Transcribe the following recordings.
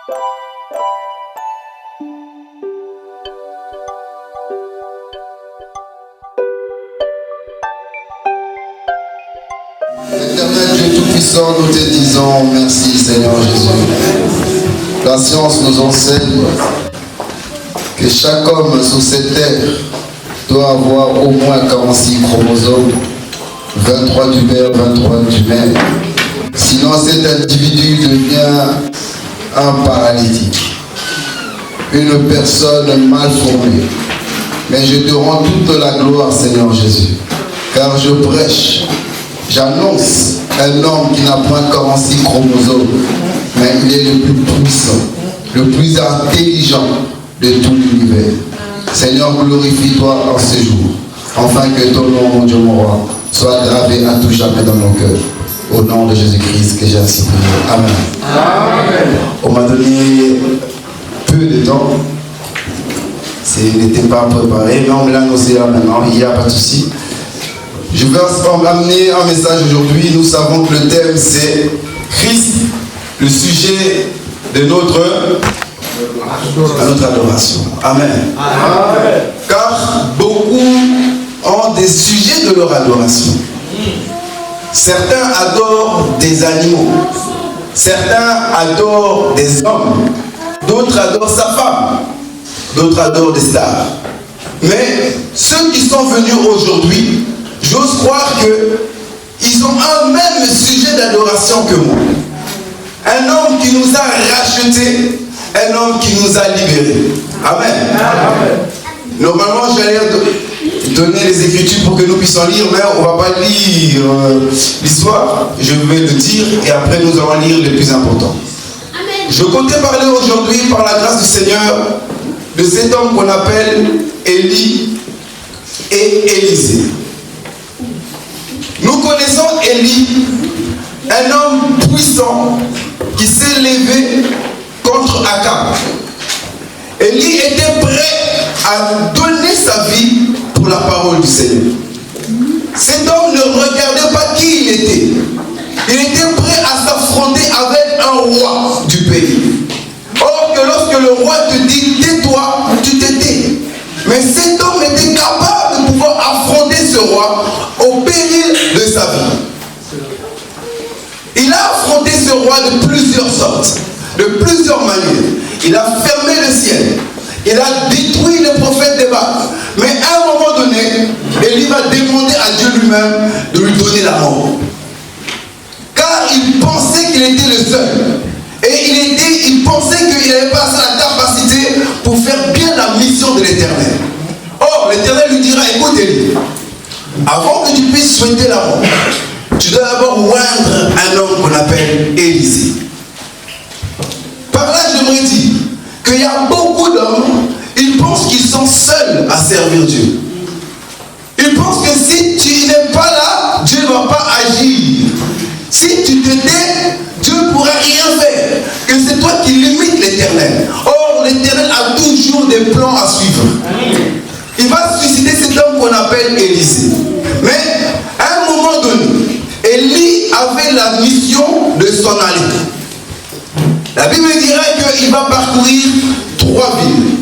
Éternel Dieu Tout-Puissant, nous te disons merci Seigneur Jésus. La science nous enseigne que chaque homme sur cette terre doit avoir au moins 46 chromosomes, 23 du père, 23 du mère. Sinon cet individu devient un paralytique, une personne mal formée. Mais je te rends toute la gloire Seigneur Jésus, car je prêche. J'annonce un homme qui n'a point 46 chromosomes, mais il est le plus puissant, le plus intelligent de tout l'univers. Seigneur, glorifie-toi en ce jour, afin que ton nom, mon Dieu, mon roi, soit gravé à tout jamais dans nos cœurs. Au nom de Jésus-Christ que j'ai ainsi prié. Amen. Amen. On m'a donné peu de temps. Il n'était pas préparé, mais on me l'a annoncé là maintenant, il n'y a pas de souci. Je vais amener un message aujourd'hui. Nous savons que le thème c'est Christ, le sujet de notre adoration. Amen. Amen. Car beaucoup ont des sujets de leur adoration. Certains adorent des animaux, certains adorent des hommes, d'autres adorent sa femme, d'autres adorent des stars. Mais ceux qui sont venus aujourd'hui, j'ose croire qu'ils ont un même sujet d'adoration que moi. Un homme qui nous a rachetés, un homme qui nous a libérés. Amen. Amen. Normalement, j'allais donner les Écritures pour que nous puissions lire, mais on ne va pas lire l'histoire. Je vais le dire et après nous allons lire le plus important. Amen. Je comptais parler aujourd'hui, par la grâce du Seigneur, de cet homme qu'on appelle Élie et Élisée. Nous connaissons Élie, un homme puissant qui s'est levé contre Akab. Élie était prêt à donner sa vie pour la parole du Seigneur. Cet homme ne regardait pas qui il était. Il était prêt à s'affronter avec un roi du pays. Or que lorsque le roi te dit tais-toi, tu te tais. Mais cet homme était capable de pouvoir affronter ce roi au péril de sa vie. Il a affronté ce roi de plusieurs sortes, de plusieurs manières. Il a fermé le ciel. Il a détruit les prophètes des Baals. Mais à un moment donné, Élie va demander à Dieu lui-même de lui donner la mort. Car il pensait qu'il était le seul. Et il pensait qu'il n'avait pas assez la capacité pour faire bien la mission de l'Éternel. Or, l'Éternel lui dira, écoute Élie, avant que tu puisses souhaiter la mort, tu dois d'abord oindre un homme qu'on appelle Élisée. Par là, j'aimerais dire qu'il y a beaucoup d'hommes, ils pensent qu'ils sont seuls à servir Dieu. Ils pensent que si tu n'es pas là, Dieu ne va pas agir. Si tu te tais, Dieu ne pourra rien faire. Que c'est toi qui limites l'Éternel. Or, l'Éternel a toujours des plans à suivre. Il va susciter cet homme qu'on appelle Élisée. Mais, à un moment donné, Élie avait la mission de s'en aller. La Bible dirait qu'il va parcourir 3 villes.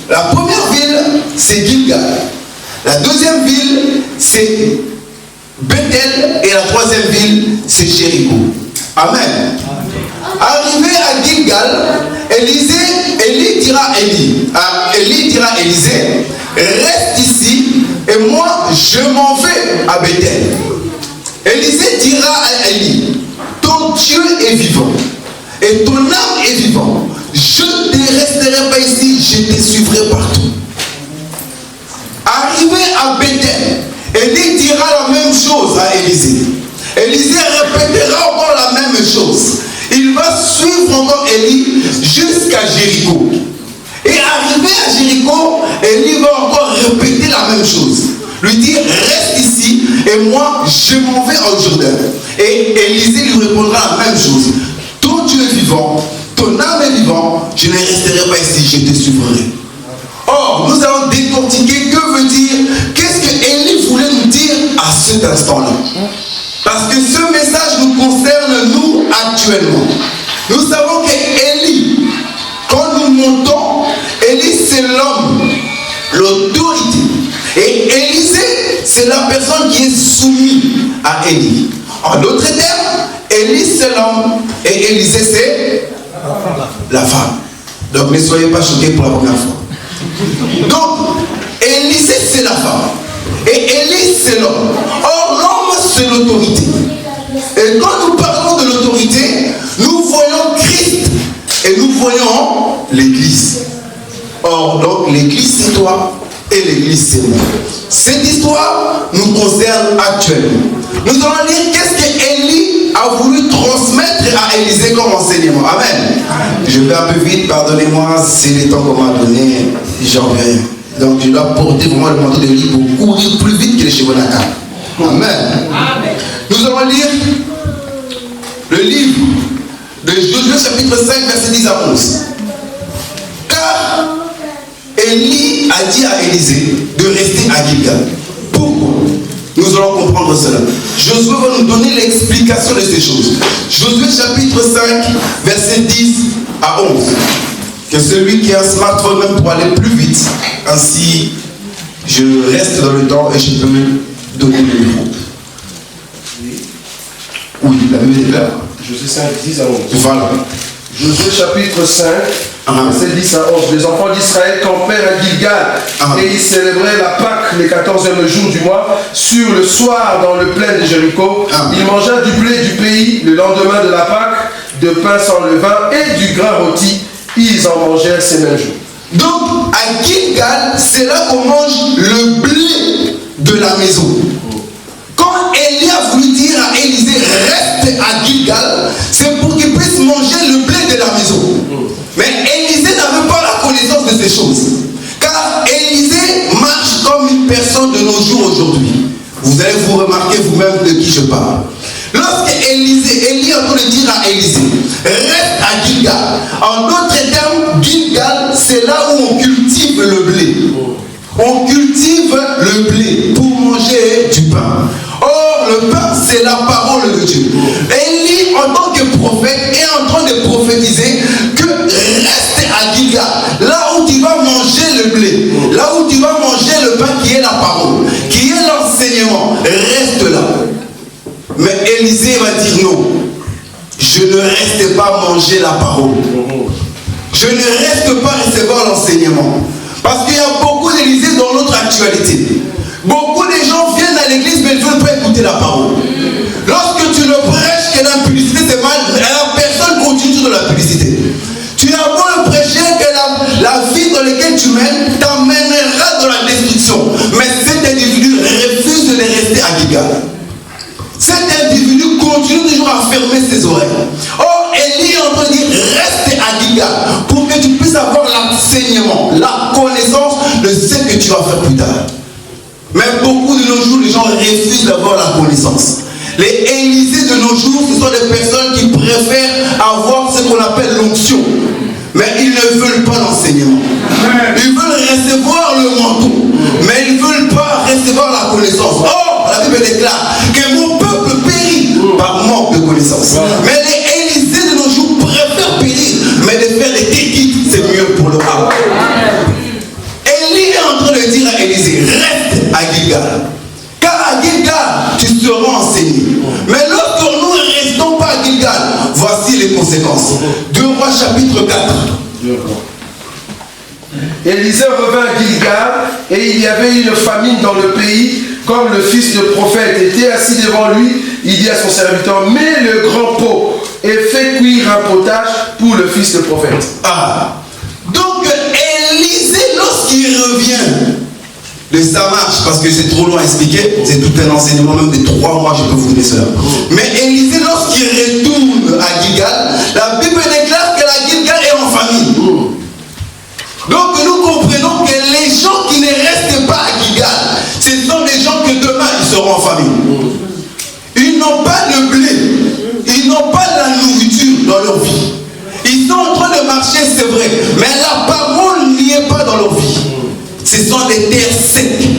La première ville, c'est Gilgal. La deuxième ville, c'est Bethel. Et la troisième ville, c'est Jéricho. Amen. Arrivé à Gilgal, Élie dira à Élisée, reste ici et moi je m'en vais à Bethel. Élisée dira à Élie, ton Dieu est vivant et ton âme est vivante. Je ne resterai pas ici, je te suivrai partout. Arrivé à Bethel, Élie dira la même chose à Élisée. Élisée répétera encore la même chose. Il va suivre encore Élie jusqu'à Jéricho. Et arrivé à Jéricho, Élie va encore répéter la même chose. Lui dire, reste ici et moi je m'en vais au Jourdain. Et Élisée lui répondra la même chose. Ton Dieu est vivant, ton âme est vivante, je ne resterai pas ici, je te suivrai. Or, nous allons décortiquer que veut dire, qu'est-ce que Élie voulait nous dire à cet instant-là. Parce que ce message nous concerne nous actuellement. Nous savons qu'Élie c'est l'homme, l'autorité. Et Élisée, c'est la personne qui est soumise à Élie. En d'autres termes, Élie c'est l'homme et Élisée c'est la femme. Donc ne soyez pas choqués pour la première fois. Donc, Élisée c'est la femme et Élie c'est l'homme. Or, l'homme c'est l'autorité. Et quand nous parlons de l'autorité, nous voyons Christ et nous voyons l'Église. Or, donc, l'Église c'est toi et l'Église c'est moi. Cette histoire nous concerne actuellement. Nous allons lire qu'est-ce qu'Élie a voulu transmettre à Élisée comme enseignement. Amen. Je vais un peu vite, pardonnez-moi, c'est le temps qu'on m'a donné, j'en viens. Donc je dois porter vraiment le manteau de Élie pour courir plus vite que les chevaux d'Aka. Amen. Nous allons lire le livre de Josué chapitre 5 verset 10 à 11. Car Élie a dit à Élisée de rester à Gilgal. Pourquoi? Nous allons comprendre cela. Josué va nous donner l'explication de ces choses. Josué chapitre 5, verset 10 à 11. Que celui qui a un smartphone même pour aller plus vite, ainsi je reste dans le temps et je peux donner le micro. Oui, la Bible est claire. Josué 5, 10 à 11. Voilà. Josué chapitre 5, verset 10 à 11. Les enfants d'Israël campèrent à Gilgal et ils célébraient la Pâque les 14e jour du mois. Sur le soir, dans le plain de Jéricho, ils mangèrent du blé du pays le lendemain de la Pâque, de pain sans levain et du grain rôti. Ils en mangèrent ces mêmes jours. Donc, à Gilgal, c'est là qu'on mange le blé de la maison. Quand Élie a voulu dire à Élisée, reste à Gilgal, c'est pour qu'il puisse manger le blé de la maison. Mais Élisée n'avait pas la connaissance de ces choses. Car Élisée marche comme une personne de nos jours aujourd'hui. Vous allez vous remarquer vous-même de qui je parle. Lorsque Élie est en train de dire à Élisée, reste à Gilgal. En d'autres termes, Gilgal, c'est là où on cultive le blé. On cultive le blé pour manger du pain. Or, le pain, c'est la parole de Dieu. Élie, en tant que prophète, est en train de prophétiser que reste à Gilgal, là où tu vas manger le blé, là où tu vas manger le pain qui est la parole, qui est l'enseignement, reste là. Mais Élisée va dire non, je ne reste pas manger la parole. Je ne reste pas recevoir l'enseignement. Parce qu'il y a beaucoup d'Élysées dans notre actualité. Beaucoup de gens viennent à l'église mais ils ne veulent pas écouter la parole. Lorsque tu le prêches que la publicité c'est mal, la personne continue dans la publicité. Tu as beau le prêcher que la vie dans laquelle tu mènes t'amènera dans la destruction. Mais cet individu refuse de rester à Gilgal. Cet individu continue toujours à fermer ses oreilles. Or, Élie est en train de dire, reste à Gilgal pour que tu puisses avoir l'enseignement, la connaissance de ce que tu vas faire plus tard. Mais beaucoup de nos jours, les gens refusent d'avoir la connaissance. Les Élysées de nos jours, ce sont des personnes qui préfèrent avoir ce qu'on appelle l'onction. Mais ils ne veulent pas l'enseignement. Ils veulent recevoir le manteau, mais ils ne veulent pas recevoir la connaissance. Or, la Bible déclare que mon peuple périt par manque de connaissance. Mais les Élysées de nos jours préfèrent périr, mais de faire des techniques, c'est mieux pour le âme. Élie est en train de dire à Élisée, reste à Gilgal. Car à Gilgal, tu seras enseigné. Mais lorsque nous ne restons pas à Gilgal, voici les conséquences. 2 Rois chapitre 4. Élisée revint à Gilgal et il y avait une famine dans le pays. Comme le fils de prophète était assis devant lui, il dit à son serviteur, mets le grand pot et fais cuire un potage pour le fils de prophète. Donc Élisée, lorsqu'il revient de sa marche, parce que c'est trop long à expliquer, c'est tout un enseignement, même de 3 mois, je peux vous donner cela. Mais Élisée, lorsqu'il retourne à Gilgal, la Bible déclare que la Gilgal est en famille. Donc nous comprenons que les gens qui ne restent pas à Gilgal, ce sont des gens que demain ils seront en famille. Ils n'ont pas de blé, ils n'ont pas de la nourriture dans leur vie. Ils sont en train de marcher, c'est vrai, mais la parole n'y est pas dans leur vie. Ce sont des terres secs.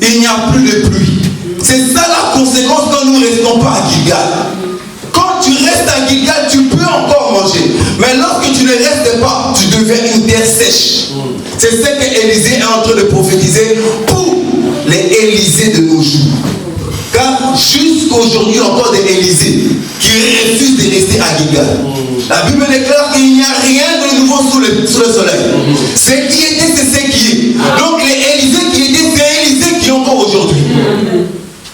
Il n'y a plus de pluie. C'est ça la conséquence quand nous ne restons pas à Gilgal. Quand tu restes à Gilgal, tu peux encore manger. Mais lorsque tu ne restes pas, tu deviens une terre sèche. C'est ce que Élisée est en train de prophétiser pour les Élysées de nos jours. Car jusqu'aujourd'hui, encore des Élysées qui refusent de rester à Gilgal. La Bible déclare qu'il n'y a rien de nouveau sous le soleil. Ce qui était, c'est ce qui est. Donc les Élysées qui étaient, c'est Élysées qui ont encore aujourd'hui.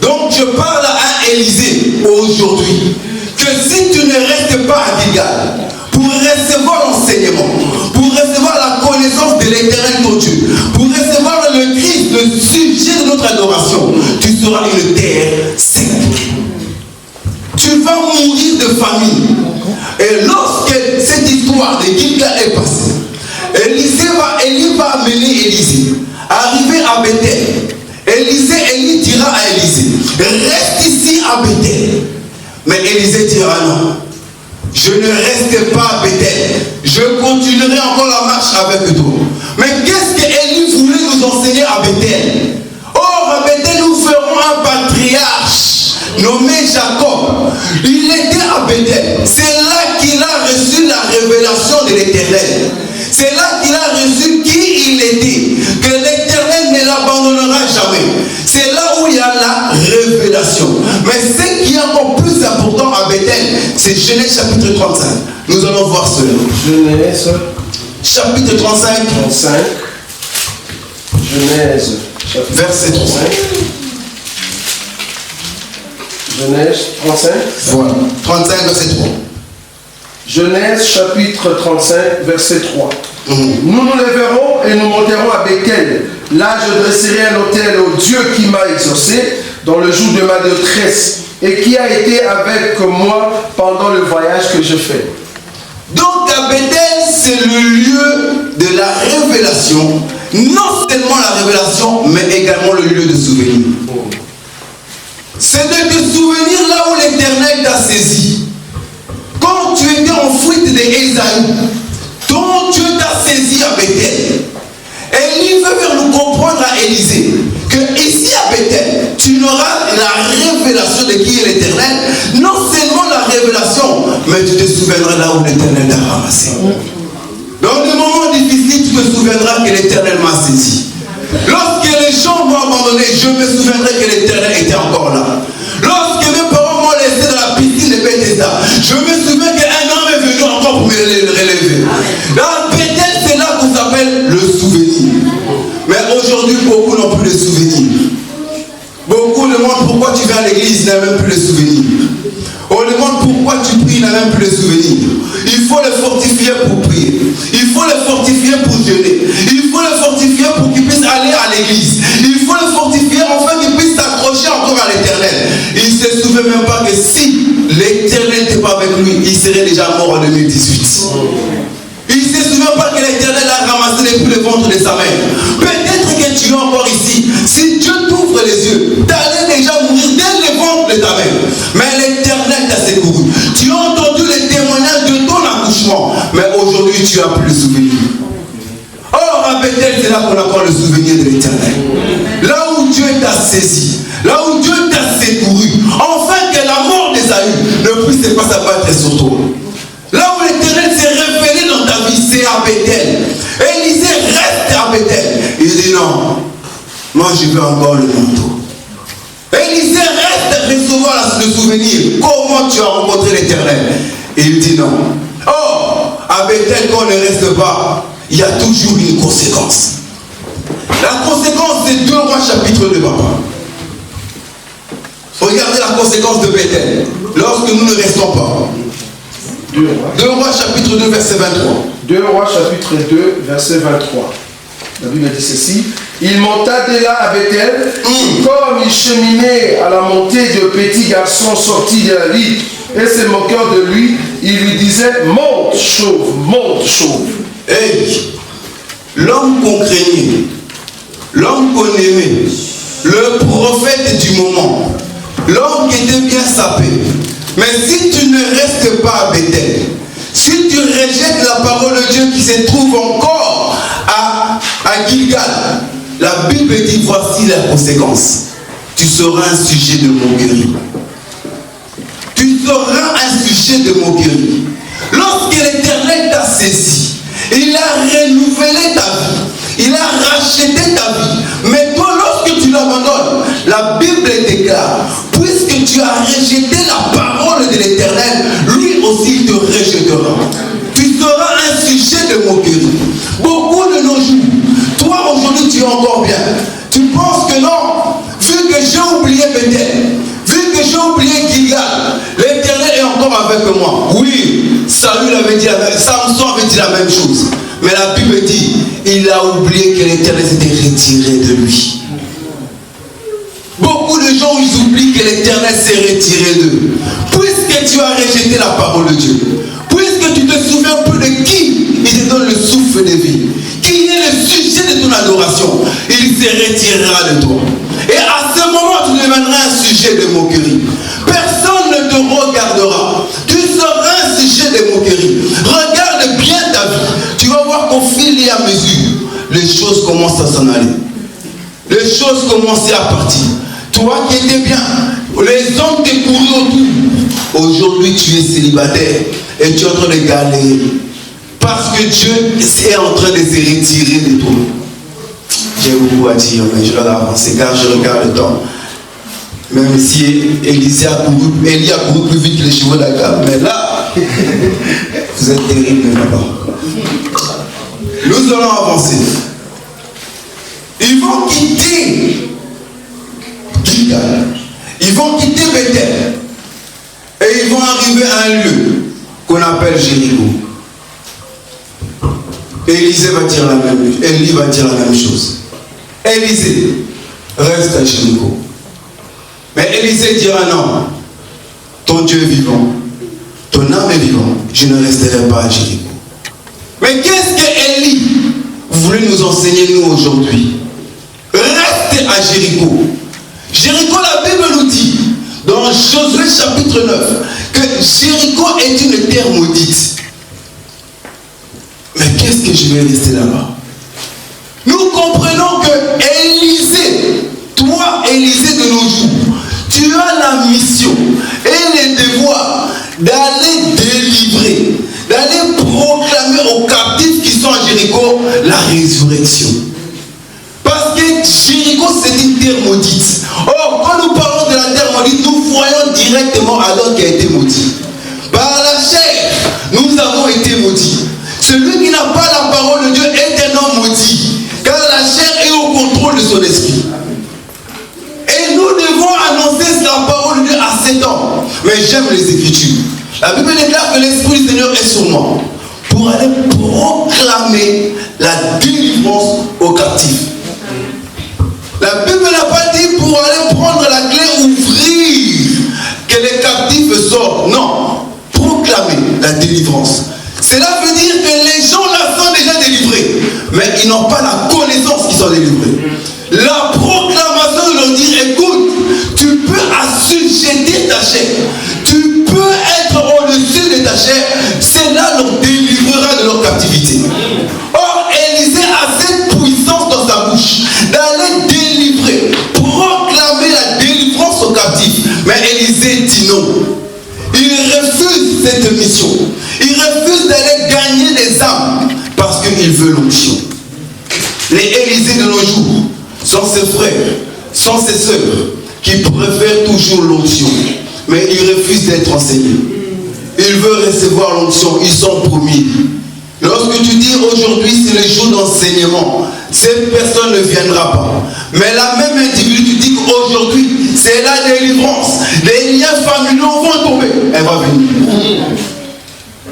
Donc je parle à Élysée aujourd'hui que si tu ne restes pas à Gilgal pour recevoir l'enseignement, pour recevoir la connaissance de l'Éternel ton Dieu, pour recevoir le Christ, le sujet de notre adoration, tu seras une terre sèche. Tu vas mourir de famine. Et lorsque cette histoire de Gilgal est passée, Élie va amener Élisée. Arrivé à Bethel, Élie dira à Élisée, reste ici à Bethel. Mais Élisée dira non, je ne reste pas à Bethel, je continuerai encore la marche avec toi. Mais qu'est-ce que Élie voulait nous enseigner à Bethel? Or à Bethel nous ferons un patriarche nommé Jacob. Il était à Bethel. C'est là qu'il a reçu la révélation de l'Éternel. C'est là qu'il a reçu qui il était. Que l'Éternel ne l'abandonnera jamais. C'est là où il y a la révélation. Mais ce qui est encore plus important à Bethel, c'est Genèse chapitre 35. Nous allons voir cela. Genèse chapitre 35. Genèse chapitre verset 35. Genèse 35. Voilà. 35 verset 3. Genèse chapitre 35 verset 3. Nous nous lèverons et nous monterons à Bethel. Là je dresserai un autel au Dieu qui m'a exaucé dans le jour de ma détresse et qui a été avec moi pendant le voyage que je fais. Donc à Bethel, c'est le lieu de la révélation. Non seulement la révélation, mais également le lieu de souvenir. C'est de te souvenir là où l'Éternel t'a saisi. Quand tu étais en fuite d'Ésaü, ton Dieu t'a saisi à Bethel. Élie veut faire nous comprendre à Élisée que ici à Bethel, tu n'auras la révélation de qui est l'Éternel. Non seulement la révélation, mais tu te souviendras là où l'Éternel t'a ramassé. Dans des moments difficiles, tu te souviendras que l'Éternel m'a saisi. Lorsque les gens m'ont abandonné, je me souviendrai que l'Éternel était encore là. Lorsque mes parents m'ont laissé dans la piscine de Bethesda, je me souviens qu'un homme est venu encore pour me relever. Dans Bethel, c'est là qu'on s'appelle le souvenir. Mais aujourd'hui, beaucoup n'ont plus de souvenirs. Beaucoup demandent pourquoi tu viens à l'église, n'a même plus de souvenirs. On demande pourquoi tu pries, n'a même plus de souvenirs. Il faut le fortifier pour prier. Il faut le fortifier pour jeûner. Il faut le fortifier pour qu'il puisse aller à l'église. Il faut le fortifier afin qu'il puisse s'accrocher encore à l'Éternel. Il ne se souvient même pas que si l'Éternel n'était pas avec lui, il serait déjà mort en 2018. Il ne se souvient pas que l'Éternel a ramassé depuis le ventre de sa mère. Peut-être que tu es encore ici. Si Dieu t'ouvre les yeux, tu allais déjà mourir dès le ventre de ta mère. Mais l'Éternel t'a secouru. Tu as entendu les témoignages de ton accouchement. Mais aujourd'hui, tu n'as plus le souvenir. Or, à Bethel, c'est là qu'on a encore le souvenir de l'Éternel. Là où Dieu t'a saisi. Là où Dieu t'a secouru. Enfin que la mort d'Ésaü ne puisse pas s'abattre sur toi. Là où l'Éternel s'est révélé dans ta vie, c'est à Bethel. Élisée reste à Bethel. Il dit non, moi je veux encore le manteau. Élisée reste recevoir le souvenir. Comment tu as rencontré l'Éternel? Et il dit non. Or, à Bethel, quand on ne reste pas, il y a toujours une conséquence. La conséquence, c'est 2 Rois chapitre 2, papa. Regardez la conséquence de Bethel. Lorsque nous ne restons pas. 2 Rois chapitre 2 verset 23. 2 Rois chapitre 2 verset 23. La Bible dit ceci. Il monta de là à Bethel. Comme il cheminait à la montée de petits garçons sortis de la ville et se moquant de lui, il lui disait monte chauve, monte chauve. Hey, l'homme qu'on craignait, l'homme qu'on aimait, le prophète du moment, l'homme qui était bien sapé. Mais si tu ne restes pas à Bethel, si tu rejettes la parole de Dieu qui se trouve encore à Gilgal, la Bible dit voici la conséquence. Tu seras un sujet de moquerie. Tu seras un sujet de moquerie. Lorsque l'Éternel t'a saisi, il a renouvelé ta vie, il a racheté ta vie. Mais toi, lorsque tu l'abandonnes, la Bible déclare, puisque tu as rejeté la parole de l'Éternel, lui aussi te rejettera. Tu seras un sujet de moquerie. Beaucoup de nos jours, toi aujourd'hui tu es encore bien. Tu penses que non, vu que j'ai oublié Bethel, vu que j'ai oublié Gilgal, l'Éternel est encore avec moi. Oui, Saül avait dit Samson avait dit la même chose. Mais la Bible dit, il a oublié que l'Éternel s'était retiré de lui. Beaucoup de gens, ils oublient que l'Éternel s'est retiré d'eux. Puisque tu as rejeté la parole de Dieu, puisque tu te souviens peu de qui il te donne le souffle de vie, qui est le sujet de ton adoration, il se retirera de toi. Et à ce moment, tu deviendras un sujet de moquerie. Personne ne te regardera. Tu seras un sujet de moquerie. Regarde bien ta vie. Tu vas voir qu'au fil et à mesure, les choses commencent à s'en aller. Les choses commencent à partir. Toi qui étais bien, les hommes te courent autour. Aujourd'hui, tu es célibataire et tu es en train de galérer. Parce que Dieu est en train de se retirer de toi. J'ai beaucoup à dire, mais je dois avancer car je regarde le temps. Même si Élie a couru plus vite que les chevaux d'Agab. Mais là, vous êtes terrible maintenant. Nous allons avancer. Ils vont quitter Gilgal. Ils vont quitter Bethel. Et ils vont arriver à un lieu qu'on appelle Jéricho. Élisée va dire la même chose. Élie va dire la même chose. Élisée, reste à Jéricho. Mais Élisée dira non. Ton Dieu est vivant. Ton âme est vivante. Je ne resterai pas à Jéricho. Mais qu'est-ce que Élie voulait nous enseigner nous aujourd'hui? Reste à Jéricho. Jéricho, la Bible nous dit, dans Josué chapitre 9, que Jéricho est une terre maudite. Mais qu'est-ce que je vais rester là-bas? Nous comprenons que Élisée, toi Élisée de nos jours, tu as la mission et le devoir d'aller délivrer, d'aller proclamer aux captifs qui sont à Jéricho la résurrection. Parce que Jéricho, c'est une terre maudite. Or, quand nous parlons de la terre maudite, nous voyons directement Adam qui a été maudit. Par la chair, nous avons été maudits. Celui qui n'a pas la parole de Dieu est un homme maudit, car la chair est au contrôle de son esprit. Et nous devons annoncer la parole de Dieu à cet homme. Mais j'aime les Écritures. La Bible déclare que l'Esprit du Seigneur est sur moi pour aller proclamer la délivrance aux captifs. La Bible n'a pas dit pour aller prendre la clé, ouvrir, que les captifs sortent. Non, proclamer la délivrance. Cela veut dire que les gens là sont déjà délivrés, mais ils n'ont pas la connaissance qu'ils sont délivrés. La proclamation de leur dire, écoute, tu peux assujettir ta chair, tu peux être au-dessus de ta chair, cela leur délivrera de leur captivité. Or, Élisée a cette puissance dans sa bouche d'aller délivrer, proclamer la délivrance aux captifs. Mais Élisée dit non. Il refuse cette mission. Il refuse d'aller gagner des âmes parce qu'il veut l'onction. Les Élisées de nos jours sont ses frères, sont ses sœurs qui préfèrent toujours l'onction. Mais ils refusent d'être enseignés. Ils veulent recevoir l'onction. Ils sont promis. Lorsque tu dis aujourd'hui c'est le jour d'enseignement, cette personne ne viendra pas. Mais la même individu, tu dis qu'aujourd'hui c'est la délivrance. Les liens familiaux vont tomber. Elle va venir.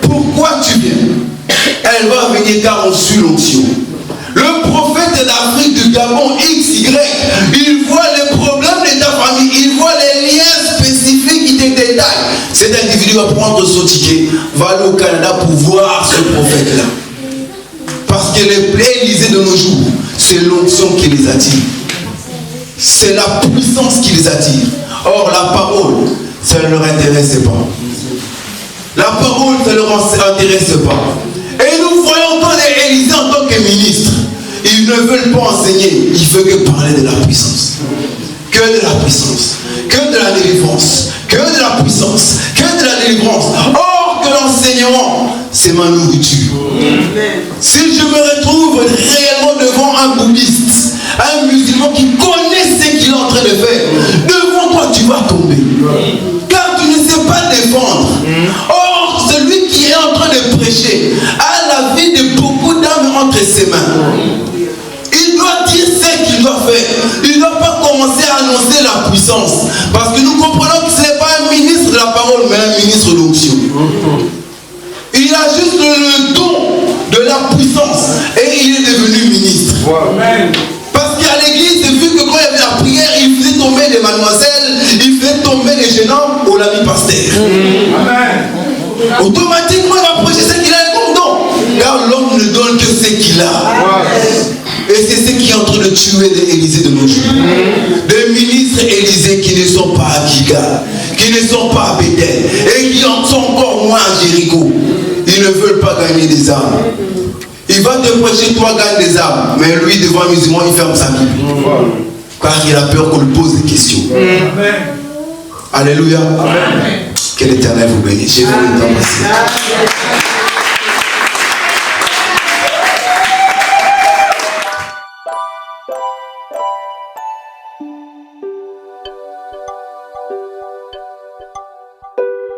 Pourquoi tu viens? Elle va venir car on suit l'onction. Le prophète d'Afrique, du Gabon, XY, il voit les problèmes de ta famille, il voit les liens spécifiques qui te détaillent. Cet individu va prendre son ticket, va aller au Canada pour voir ce prophète-là. Parce que les Élysées de nos jours, c'est l'onction qui les attire. C'est la puissance qui les attire. Or, la parole, ça ne leur intéresse pas. La parole, ça ne leur intéresse pas. Et nous voyons tant d'Élysées en tant que ministres. Ils ne veulent pas enseigner, ils veulent que parler de la puissance. Que de la puissance, que de la délivrance, que de la puissance, que de la délivrance. Or que l'enseignement, c'est ma nourriture. Si je me retrouve réellement devant un bouddhiste, un musulman qui connaît ce qu'il est en train de faire, devant toi tu vas tomber. Car tu ne sais pas défendre. Or, celui qui est en train de prêcher a la vie de beaucoup d'âmes entre ses mains. Il doit dire ce qu'il doit faire. Il ne doit pas commencer à annoncer la puissance. Parce que nous comprenons que ce n'est pas un ministre de la parole, mais un ministre d'onction. Il a juste le don de la puissance et il est devenu ministre. Parce qu'à l'église, vu que quand il y avait la prière, il faisait tomber des mademoiselles, il faisait tomber des jeunes hommes au l'ami pasteur. Automatiquement, il va prêcher ce qu'il a comme don. Car l'homme ne donne que ce qu'il a. Et c'est ce qui est en train de tuer des Élysées de nos jours. Des ministres Élysées qui ne sont pas à Giga, qui ne sont pas à Bethel, et qui en sont encore moins à Jéricho. Ils ne veulent pas gagner des âmes. Il va te prêcher, toi gagne des âmes. Mais lui, devant un musulman, il ferme sa Bible. Car il a peur qu'on lui pose des questions. Alléluia. Que l'Éternel vous bénisse. Je vais vous remercier.